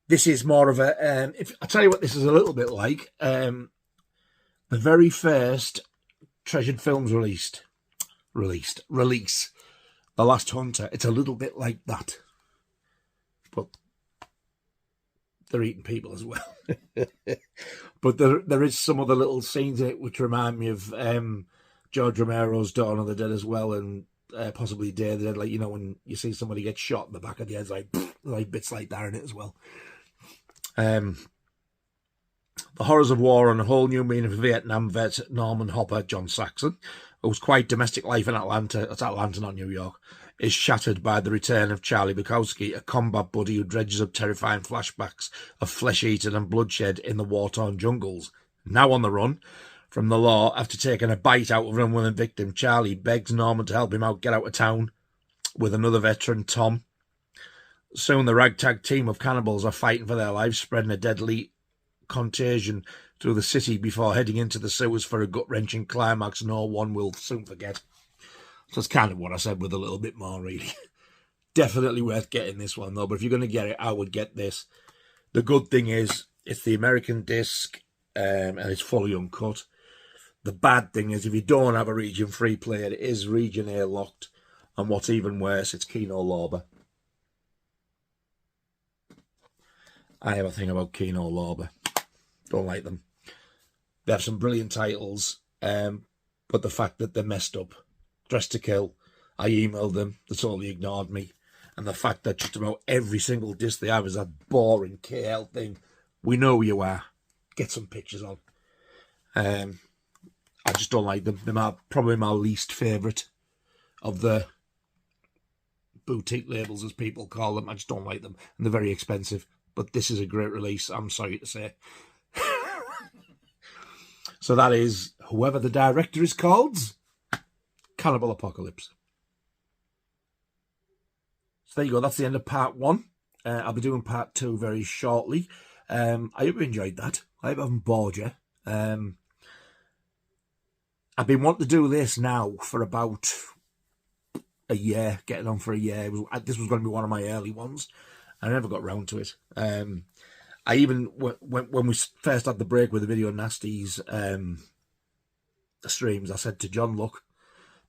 This is more of a... I'll tell you what this is a little bit like. The very first Treasured Films release. The Last Hunter. It's a little bit like that. But they're eating people as well. But there is some other little scenes in it which remind me of George Romero's Dawn of the Dead as well, and possibly Day of the Dead. Like, you know, when you see somebody get shot in the back of the head, like bits like that in it as well. The Horrors of War and a Whole New Meaning for Vietnam vet Norman Hopper, John Saxon, whose quiet domestic life in Atlanta, it's Atlanta, not New York, is shattered by the return of Charlie Bukowski, a combat buddy who dredges up terrifying flashbacks of flesh-eating and bloodshed in the war-torn jungles. Now on the run from the law after taking a bite out of an unwilling victim, Charlie begs Norman to help him out get out of town with another veteran, Tom. Soon the ragtag team of cannibals are fighting for their lives, spreading a deadly contagion through the city before heading into the sewers for a gut-wrenching climax no one will soon forget. So that's kind of what I said with a little bit more, really. Definitely worth getting this one, though. But if you're going to get it, I would get this. The good thing is, it's the American disc, and it's fully uncut. The bad thing is, if you don't have a region free player, it is region A locked. And what's even worse, it's Kino Lorber. I have a thing about Kino Lorber. Don't like them. They have some brilliant titles, but the fact that they're messed up. Dressed to Kill, I emailed them, they totally ignored me. And the fact that just about every single disc they have is that boring KL thing. We know who you are. Get some pictures on. I just don't like them. They're probably my least favourite of the boutique labels, as people call them. I just don't like them. And they're very expensive. But this is a great release, I'm sorry to say. So that is, whoever the director is called, Cannibal Apocalypse. So there you go, that's the end of part 1 I'll be doing part 2 very shortly. I hope you enjoyed that. I hope I haven't bored you. I've been wanting to do this now for about a year, getting on for a year. This was going to be one of my early ones. I never got round to it. I even, when we first had the break with the video Nasties streams, I said to John, look,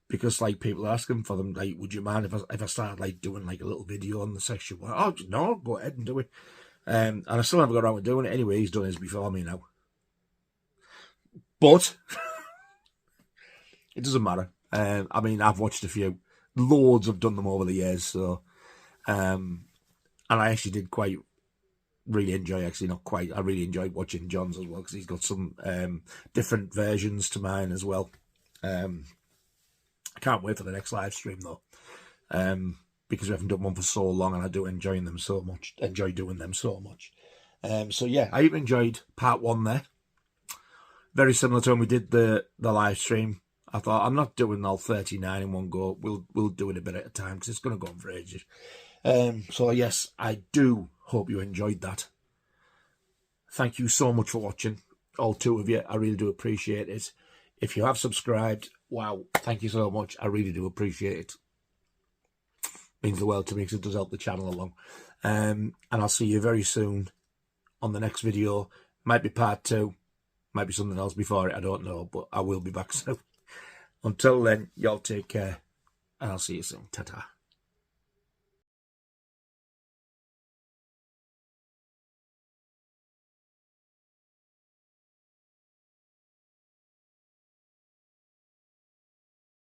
because like people are asking for them, like, would you mind if I started like doing like a little video on the section? Well, oh no, go ahead and do it. And I still haven't got around to doing it. Anyway, he's done his before me now. But it doesn't matter. I mean, I've watched a few. Loads have done them over the years. So, and I actually did really enjoy, actually not quite, I really enjoyed watching John's as well, because he's got some different versions to mine as well. I can't wait for the next live stream though, because we haven't done one for so long, and I do enjoy doing them so much. So yeah, I even enjoyed part 1 there. Very similar to when we did the live stream. I thought, I'm not doing all 39 in one go. We'll do it a bit at a time, because it's going to go on for ages. So yes, I do hope you enjoyed that. Thank you so much for watching, all 2 of you. I really do appreciate it. If you have subscribed, wow, thank you so much. I really do appreciate it. Means the world to me, because it does help the channel along. And I'll see you very soon on the next video. Might be part 2, might be something else before it, I don't know, but I will be back soon. Until then, y'all take care, and I'll see you soon. Ta-ta.